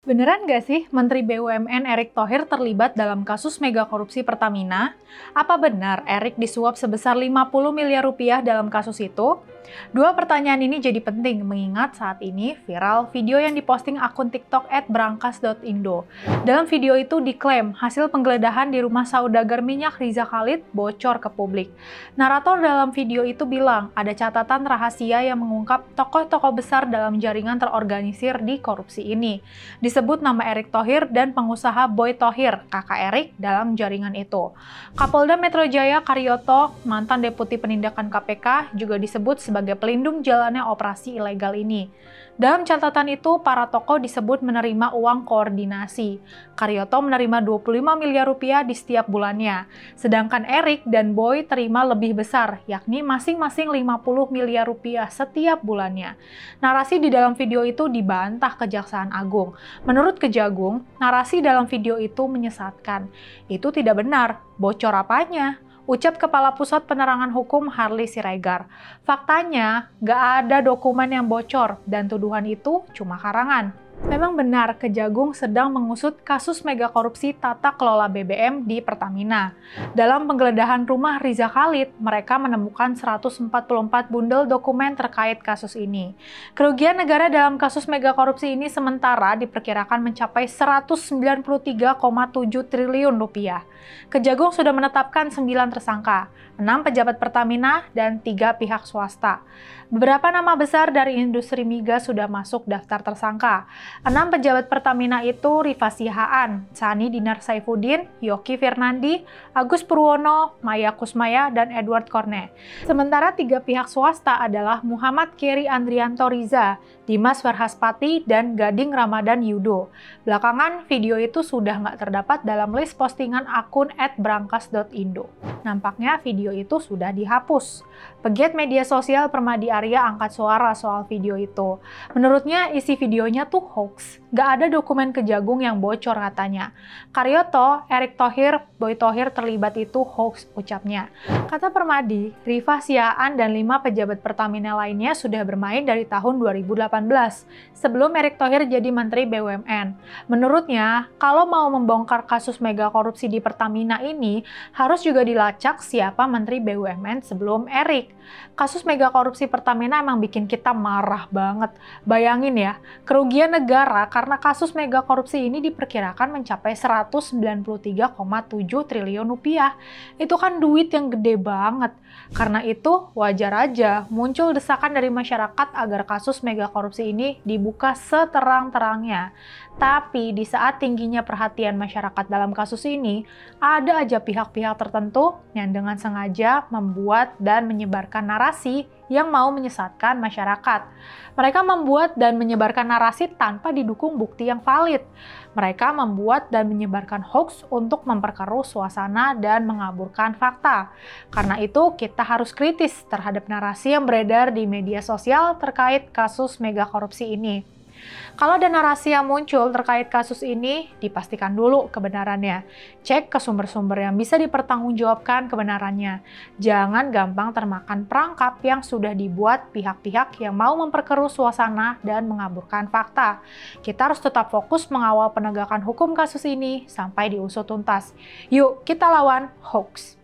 Beneran nggak sih Menteri BUMN Erick Thohir terlibat dalam kasus mega korupsi Pertamina? Apa benar Erick disuap sebesar 50 miliar rupiah dalam kasus itu? Dua pertanyaan ini jadi penting mengingat saat ini viral video yang diposting akun TikTok @brankas.indo. Dalam video itu diklaim hasil penggeledahan di rumah saudagar minyak Riza Khalid bocor ke publik. Narator dalam video itu bilang ada catatan rahasia yang mengungkap tokoh-tokoh besar dalam jaringan terorganisir di korupsi ini. Disebut nama Erick Thohir dan pengusaha Boy Thohir, kakak Erick, dalam jaringan itu. Kapolda Metro Jaya Karyoto, mantan Deputi Penindakan KPK, juga disebut sebagai pelindung jalannya operasi ilegal ini. Dalam catatan itu, para tokoh disebut menerima uang koordinasi. Karyoto menerima 25 miliar rupiah di setiap bulannya, sedangkan Erick dan Boy terima lebih besar, yakni masing-masing 50 miliar rupiah setiap bulannya. Narasi di dalam video itu dibantah Kejaksaan Agung. Menurut Kejagung, narasi dalam video itu menyesatkan. Itu tidak benar. Bocor apanya? Ucap Kepala Pusat Penerangan Hukum Harley Siregar. Faktanya, nggak ada dokumen yang bocor dan tuduhan itu cuma karangan. Memang benar Kejagung sedang mengusut kasus mega korupsi tata kelola BBM di Pertamina. Dalam penggeledahan rumah Riza Khalid, mereka menemukan 144 bundel dokumen terkait kasus ini. Kerugian negara dalam kasus mega korupsi ini sementara diperkirakan mencapai 193,7 triliun rupiah. Kejagung sudah menetapkan 9 tersangka, 6 pejabat Pertamina dan 3 pihak swasta. Beberapa nama besar dari industri migas sudah masuk daftar tersangka. 6 pejabat Pertamina itu Rifa Sihaan, Sani Dinar Saifuddin, Yoki Firnandi, Agus Purwono, Maya Kusmaya, dan Edward Korne. Sementara 3 pihak swasta adalah Muhammad Keri Andrianto Riza, Dimas Verhaspati, dan Gading Ramadan Yudo. Belakangan, video itu sudah nggak terdapat dalam list postingan akun @brankas.indo. Nampaknya video itu sudah dihapus. Pegiat media sosial Permadi Arya angkat suara soal video itu. Menurutnya isi videonya tuh hoax. Nggak ada dokumen Kejagung yang bocor katanya. Karyoto, Erick Thohir, Boy Thohir terlibat itu hoax ucapnya. Kata Permadi, Rifa Sihaan dan 5 pejabat Pertamina lainnya sudah bermain dari tahun 2018, sebelum Erick Thohir jadi Menteri BUMN. Menurutnya, kalau mau membongkar kasus mega korupsi di Pertamina ini, harus juga dilacak siapa Menteri BUMN sebelum Erick. Kasus mega korupsi Pertamina emang bikin kita marah banget. Bayangin ya, kerugian negara karena kasus mega korupsi ini diperkirakan mencapai 193,7 triliun rupiah. Itu kan duit yang gede banget. Karena itu, wajar aja muncul desakan dari masyarakat agar kasus mega korupsi ini dibuka seterang-terangnya. Tapi di saat tingginya perhatian masyarakat dalam kasus ini, ada aja pihak-pihak tertentu yang dengan sengaja membuat dan menyebarkan narasi yang mau menyesatkan masyarakat. Mereka membuat dan menyebarkan narasi tanpa didukung bukti yang valid. Mereka membuat dan menyebarkan hoax untuk memperkeruh suasana dan mengaburkan fakta. Karena itu, kita harus kritis terhadap narasi yang beredar di media sosial terkait kasus mega korupsi ini. Kalau ada narasi yang muncul terkait kasus ini, dipastikan dulu kebenarannya. Cek ke sumber-sumber yang bisa dipertanggungjawabkan kebenarannya. Jangan gampang termakan perangkap yang sudah dibuat pihak-pihak yang mau memperkeruh suasana dan mengaburkan fakta. Kita harus tetap fokus mengawal penegakan hukum kasus ini sampai diusut tuntas. Yuk, kita lawan hoax.